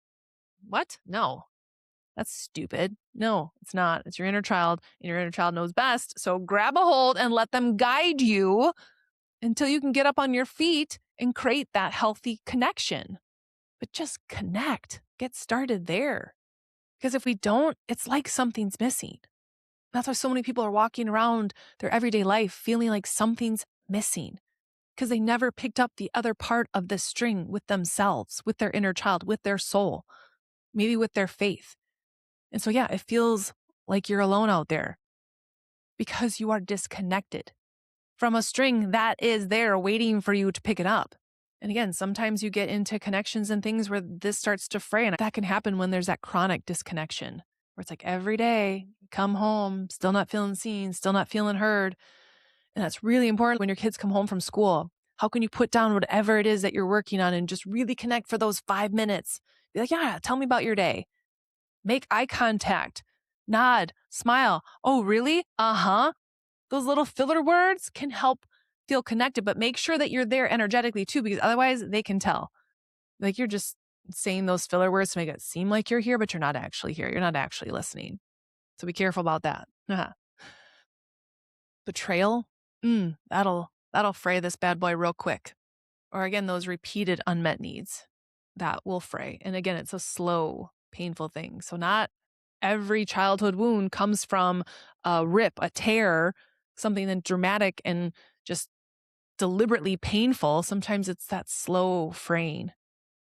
what? No, that's stupid. No, it's not. It's your inner child, and your inner child knows best. So grab a hold and let them guide you until you can get up on your feet and create that healthy connection. But just connect. Get started there. Because if we don't, it's like something's missing. That's why so many people are walking around their everyday life feeling like something's missing because they never picked up the other part of the string with themselves, with their inner child, with their soul, maybe with their faith. And so, yeah, it feels like you're alone out there because you are disconnected from a string that is there waiting for you to pick it up. And again, sometimes you get into connections and things where this starts to fray. And that can happen when there's that chronic disconnection where it's like every day, come home, still not feeling seen, still not feeling heard. And that's really important when your kids come home from school. How can you put down whatever it is that you're working on and just really connect for those 5 minutes? Be like, yeah, tell me about your day. Make eye contact, nod, smile. Oh, really? Uh-huh. Those little filler words can help feel connected, but make sure that you're there energetically too, because otherwise they can tell. Like you're just saying those filler words to make it seem like you're here, but you're not actually here. You're not actually listening. So be careful about that. Betrayal, that'll fray this bad boy real quick. Or again, those repeated unmet needs that will fray. And again, it's a slow, painful thing. So not every childhood wound comes from a rip, a tear, something that's dramatic and just deliberately painful. Sometimes it's that slow fraying.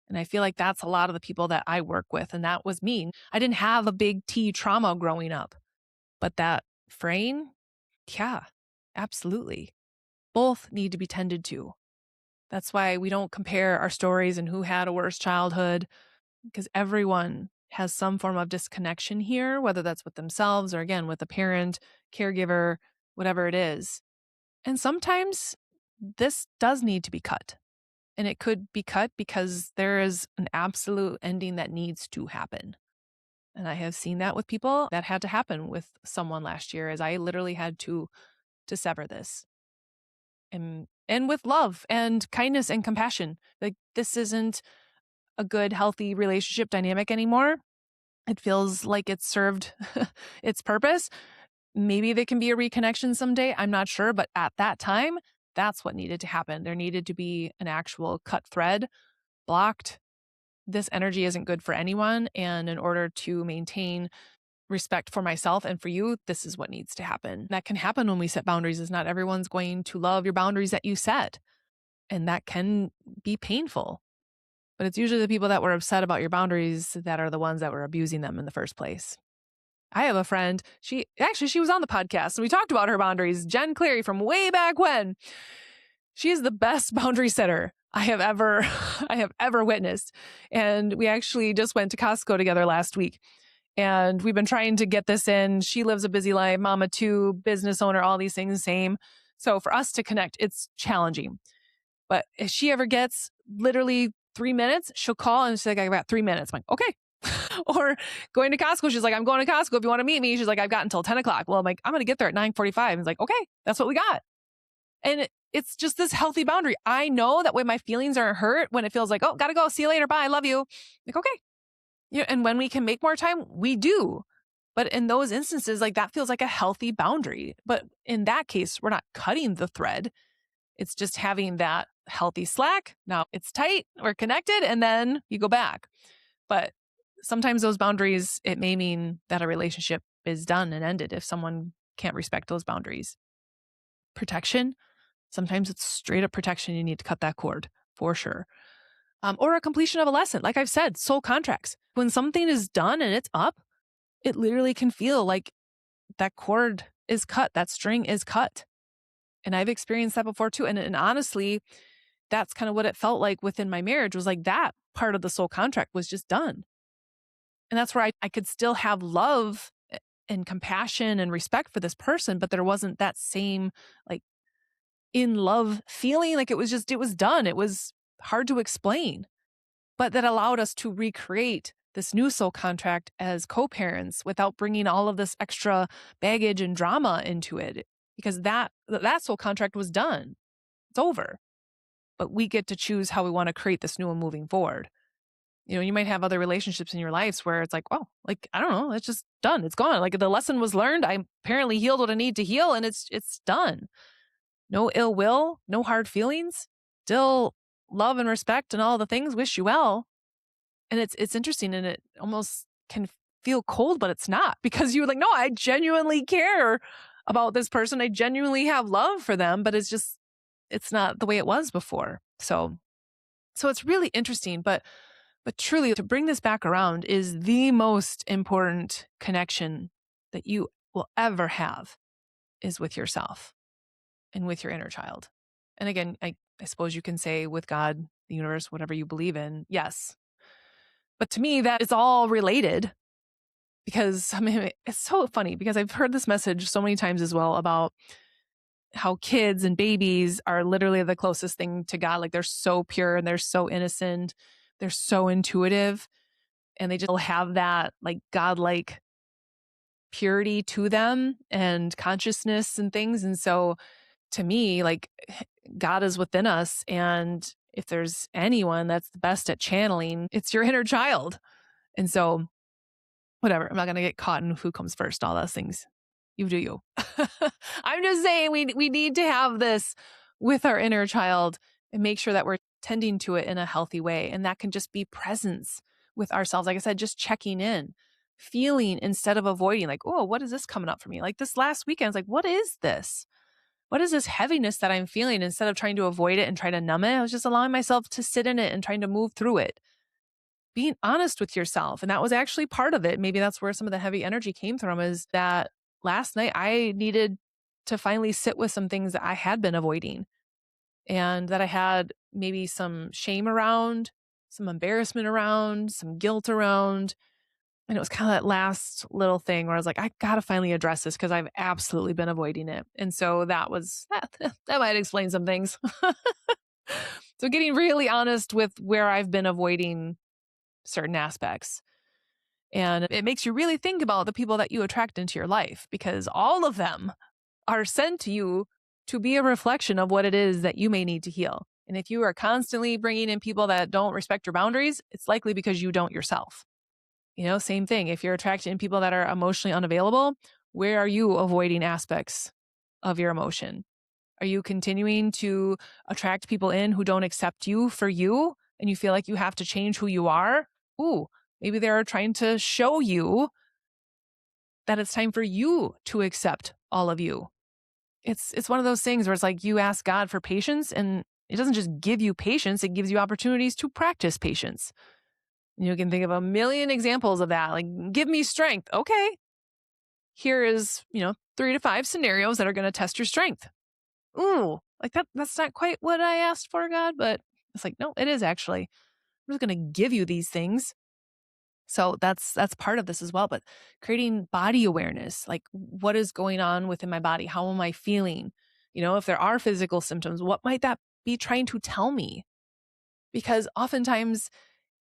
And I feel like that's a lot of the people that I work with. And that was me. I didn't have a big T trauma growing up. But that fraying, yeah, absolutely. Both need to be tended to. That's why we don't compare our stories and who had a worse childhood, because everyone has some form of disconnection here, whether that's with themselves or again with a parent, caregiver, whatever it is. And sometimes this does need to be cut. And it could be cut because there is an absolute ending that needs to happen. And I have seen that with people that had to happen with someone last year, as I literally had to sever this. And with love and kindness and compassion. Like, this isn't a good, healthy relationship dynamic anymore. It feels like it's served its purpose. Maybe there can be a reconnection someday. I'm not sure. But at that time, that's what needed to happen. There needed to be an actual cut thread, blocked. This energy isn't good for anyone. And in order to maintain respect for myself and for you, this is what needs to happen. That can happen when we set boundaries, is not everyone's going to love your boundaries that you set. And that can be painful. But it's usually the people that were upset about your boundaries that are the ones that were abusing them in the first place. I have a friend, she was on the podcast and we talked about her boundaries, Jen Cleary from way back when. She is the best boundary setter I have ever witnessed. And we actually just went to Costco together last week. And we've been trying to get this in. She lives a busy life, mama too, business owner, all these things, same. So for us to connect, it's challenging. But if she ever gets literally 3 minutes, she'll call and she's like, I got 3 minutes. I'm like, okay. Or going to Costco, she's like, I'm going to Costco if you want to meet me. She's like, I've got until 10 o'clock. Well, I'm like, I'm going to get there at 9:45. And it's like, okay, that's what we got. And it's just this healthy boundary. I know that when my feelings aren't hurt, when it feels like, oh, gotta go, see you later, bye, I love you. Like, okay. And when we can make more time, we do. But in those instances, like, that feels like a healthy boundary. But in that case, we're not cutting the thread. It's just having that healthy slack. Now it's tight, we're connected, and then you go back. But sometimes those boundaries, it may mean that a relationship is done and ended if someone can't respect those boundaries. Protection, sometimes it's straight up protection. You need to cut that cord for sure. Or a completion of a lesson. Like I've said, soul contracts. When something is done and it's up, it literally can feel like that cord is cut, that string is cut. And I've experienced that before too. And honestly, that's kind of what it felt like within my marriage, was like that part of the soul contract was just done. And that's where I could still have love and compassion and respect for this person, but there wasn't that same like in love feeling. Like it was done. It was hard to explain, but that allowed us to recreate this new soul contract as co-parents without bringing all of this extra baggage and drama into it, because that soul contract was done. It's over. But we get to choose how we want to create this new one moving forward. You might have other relationships in your lives where it's like, oh, like, I don't know, it's just done. It's gone. Like the lesson was learned. I apparently healed what I need to heal, and it's done. No ill will, no hard feelings, still love and respect and all the things, wish you well. And it's interesting, and it almost can feel cold, but it's not, because you're like, no, I genuinely care about this person. I genuinely have love for them, but it's not the way it was before. So it's really interesting, but truly, to bring this back around, is the most important connection that you will ever have is with yourself and with your inner child. And again, I suppose you can say with God, the universe, whatever you believe in, yes. But to me, that is all related, because I mean, it's so funny because I've heard this message so many times as well about how kids and babies are literally the closest thing to God. Like they're so pure and they're so innocent. They're so intuitive, and they just have that like godlike purity to them and consciousness and things. And so to me, like, God is within us. And if there's anyone that's the best at channeling, it's your inner child. And so whatever, I'm not going to get caught in who comes first, all those things. You do you. I'm just saying we need to have this with our inner child and make sure that we're tending to it in a healthy way. And that can just be presence with ourselves. Like I said, just checking in, feeling instead of avoiding, like, oh, what is this coming up for me? Like this last weekend, I was like, what is this? What is this heaviness that I'm feeling? Instead of trying to avoid it and try to numb it, I was just allowing myself to sit in it and trying to move through it. Being honest with yourself. And that was actually part of it. Maybe that's where some of the heavy energy came from, is that last night I needed to finally sit with some things that I had been avoiding and that I had maybe some shame around, some embarrassment around, some guilt around. And it was kind of that last little thing where I was like, I got to finally address this because I've absolutely been avoiding it. And so that might explain some things. So getting really honest with where I've been avoiding certain aspects. And it makes you really think about the people that you attract into your life because all of them are sent to you to be a reflection of what it is that you may need to heal. And if you are constantly bringing in people that don't respect your boundaries, it's likely because you don't yourself. Same thing. If you're attracted in people that are emotionally unavailable, where are you avoiding aspects of your emotion? Are you continuing to attract people in who don't accept you for you and you feel like you have to change who you are? Ooh, maybe they're trying to show you that it's time for you to accept all of you. It's one of those things where it's like you ask God for patience and it doesn't just give you patience, it gives you opportunities to practice patience. You can think of a million examples of that. Like, give me strength. Okay. Here is, 3 to 5 scenarios that are going to test your strength. Ooh, like that's not quite what I asked for, God, but it's like, no, it is actually. I'm just going to give you these things. So that's part of this as well. But creating body awareness, like what is going on within my body? How am I feeling? If there are physical symptoms, what might that be trying to tell me? Because oftentimes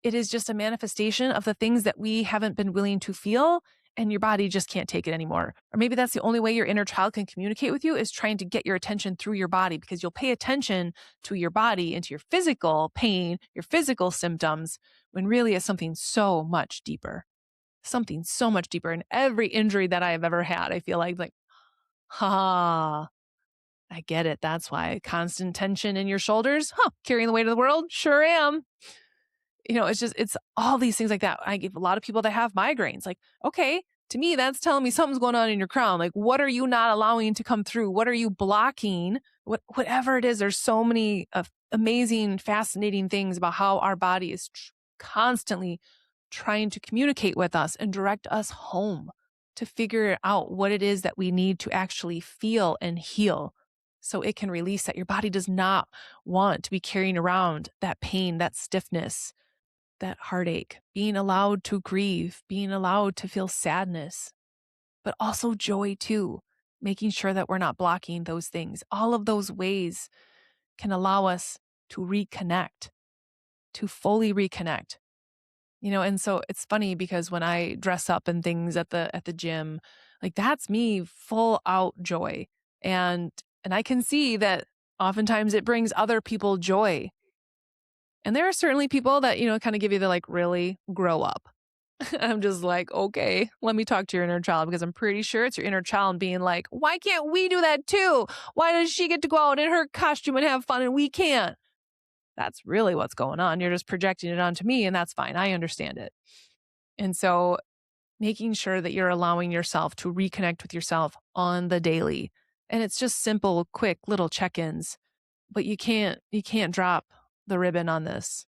it is just a manifestation of the things that we haven't been willing to feel and your body just can't take it anymore. Or maybe that's the only way your inner child can communicate with you is trying to get your attention through your body because you'll pay attention to your body and to your physical pain, your physical symptoms, when really it's something so much deeper. Something so much deeper. And every injury that I have ever had, I feel like, I get it. That's why constant tension in your shoulders. Carrying the weight of the world? Sure am. It's all these things like that. I give a lot of people that have migraines, like, okay, to me, that's telling me something's going on in your crown. Like, what are you not allowing to come through? What are you blocking? Whatever it is, there's so many amazing, fascinating things about how our body is constantly trying to communicate with us and direct us home to figure out what it is that we need to actually feel and heal so it can release that. Your body does not want to be carrying around that pain, that stiffness, that heartache, being allowed to grieve, being allowed to feel sadness, but also joy too, making sure that we're not blocking those things. All of those ways can allow us to reconnect, to fully reconnect. And so it's funny because when I dress up and things at the gym, like that's me full out joy. And I can see that oftentimes it brings other people joy. And there are certainly people that, kind of give you the like, really grow up. I'm just like, okay, let me talk to your inner child because I'm pretty sure it's your inner child being like, why can't we do that too? Why does she get to go out in her costume and have fun and we can't? That's really what's going on. You're just projecting it onto me and that's fine. I understand it. And so making sure that you're allowing yourself to reconnect with yourself on the daily. And it's just simple, quick little check-ins, but you can't drop the ribbon on this.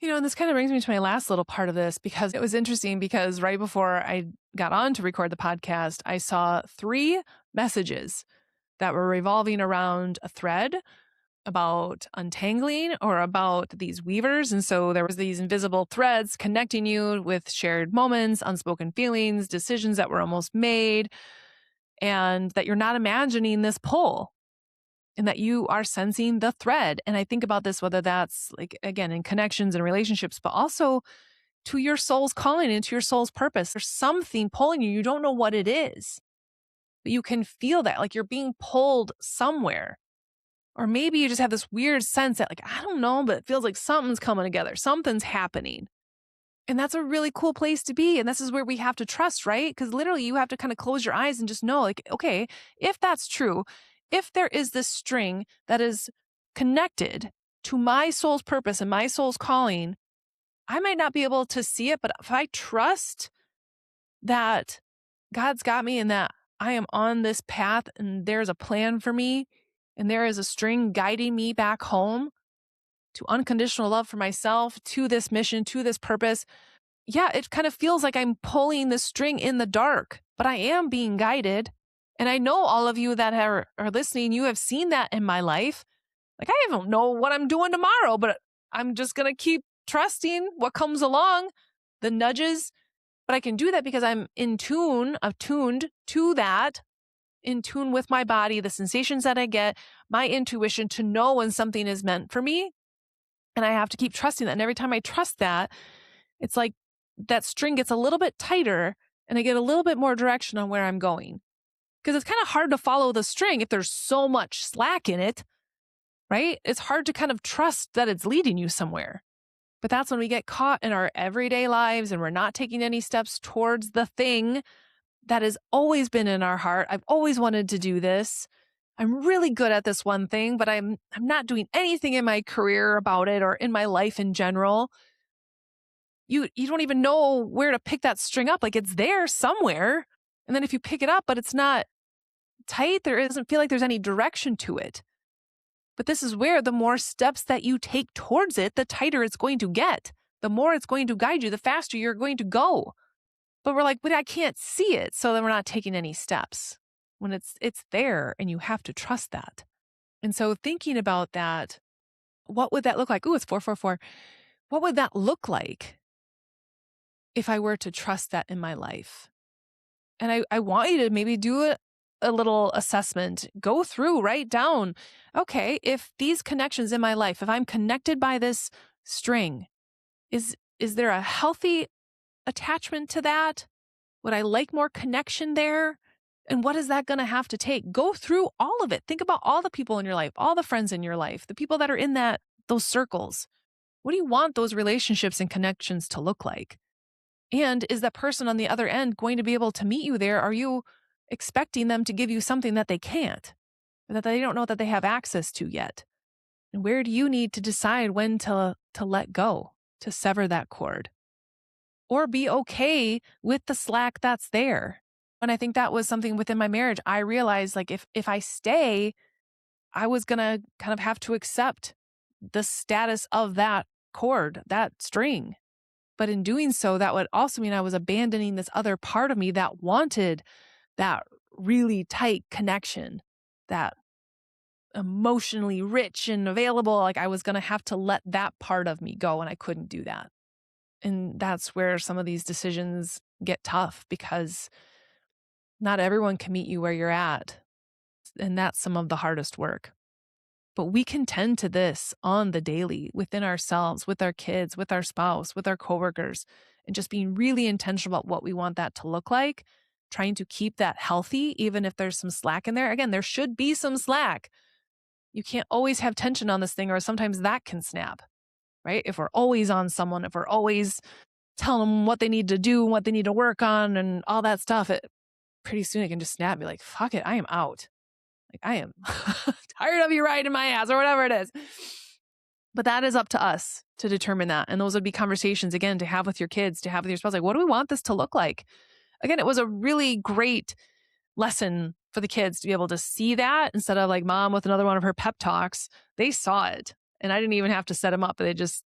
And this kind of brings me to my last little part of this because it was interesting because right before I got on to record the podcast, I saw 3 messages that were revolving around a thread about untangling or about these weavers. And so there was these invisible threads connecting you with shared moments, unspoken feelings, decisions that were almost made, and that you're not imagining this pull and that you are sensing the thread. And I think about this, whether that's like, again, in connections and relationships, but also to your soul's calling and to your soul's purpose. There's something pulling you. You don't know what it is, but you can feel that like you're being pulled somewhere. Or maybe you just have this weird sense that like, I don't know, but it feels like something's coming together. Something's happening. And that's a really cool place to be. And this is where we have to trust, right? Because literally you have to kind of close your eyes and just know like, okay, if that's true, if there is this string that is connected to my soul's purpose and my soul's calling, I might not be able to see it, but if I trust that God's got me and that I am on this path and there's a plan for me and there is a string guiding me back home to unconditional love for myself, to this mission, to this purpose. Yeah, it kind of feels like I'm pulling the string in the dark, but I am being guided. And I know all of you that are listening, you have seen that in my life. Like, I don't know what I'm doing tomorrow, but I'm just going to keep trusting what comes along, the nudges. But I can do that because I'm attuned to that, in tune with my body, the sensations that I get, my intuition to know when something is meant for me. And I have to keep trusting that. And every time I trust that, it's like that string gets a little bit tighter and I get a little bit more direction on where I'm going. Because it's kind of hard to follow the string if there's so much slack in it, right? It's hard to kind of trust that it's leading you somewhere. But that's when we get caught in our everyday lives and we're not taking any steps towards the thing that has always been in our heart. I've always wanted to do this. I'm really good at this one thing, but I'm not doing anything in my career about it or in my life in general. You don't even know where to pick that string up. Like, it's there somewhere. And then if you pick it up, but it's not tight, there doesn't feel like there's any direction to it. But this is where the more steps that you take towards it, the tighter it's going to get. The more it's going to guide you, the faster you're going to go. But we're like, but I can't see it. So then we're not taking any steps when it's there and you have to trust that. And so thinking about that, what would that look like? Ooh, it's 444. What would that look like if I were to trust that in my life? And I want you to maybe do a little assessment, go through, write down, okay, if these connections in my life, if I'm connected by this string, is there a healthy attachment to that? Would I like more connection there? And what is that going to have to take? Go through all of it. Think about all the people in your life, all the friends in your life, the people that are in those circles. What do you want those relationships and connections to look like? And is that person on the other end going to be able to meet you there? Are you expecting them to give you something that they can't, or that they don't know that they have access to yet? And where do you need to decide when to let go, to sever that cord? Or be okay with the slack that's there. And I think that was something within my marriage. I realized, like, if I stay, I was going to kind of have to accept the status of that cord, that string. But in doing so, that would also mean I was abandoning this other part of me that wanted that really tight connection, that emotionally rich and available. Like, I was going to have to let that part of me go, and I couldn't do that. And that's where some of these decisions get tough, because not everyone can meet you where you're at. And that's some of the hardest work. But we can tend to this on the daily, within ourselves, with our kids, with our spouse, with our coworkers, and just being really intentional about what we want that to look like, trying to keep that healthy, even if there's some slack in there. Again, there should be some slack. You can't always have tension on this thing, or sometimes that can snap, right? If we're always on someone, if we're always telling them what they need to do, what they need to work on, and all that stuff, pretty soon it can just snap, be like, fuck it, I am out. Like, I am tired of you riding my ass, or whatever it is. But that is up to us to determine that. And those would be conversations, again, to have with your kids, to have with your spouse. Like, what do we want this to look like? Again, it was a really great lesson for the kids to be able to see that, instead of like mom with another one of her pep talks. They saw it, and I didn't even have to set them up. They just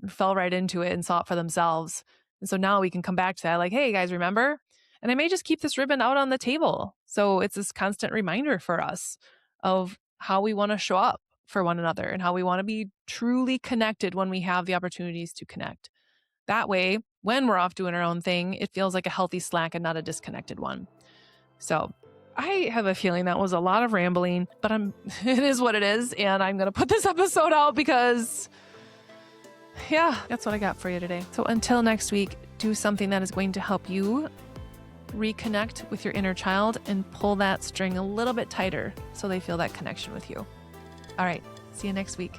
fell right into it and saw it for themselves. And so now we can come back to that, like, hey guys, remember? And I may just keep this ribbon out on the table. So it's this constant reminder for us of how we want to show up for one another and how we want to be truly connected when we have the opportunities to connect. That way, when we're off doing our own thing, it feels like a healthy slack and not a disconnected one. So I have a feeling that was a lot of rambling, but it is what it is. And I'm going to put this episode out because, yeah, that's what I got for you today. So until next week, do something that is going to help you reconnect with your inner child and pull that string a little bit tighter so they feel that connection with you. All right, see you next week.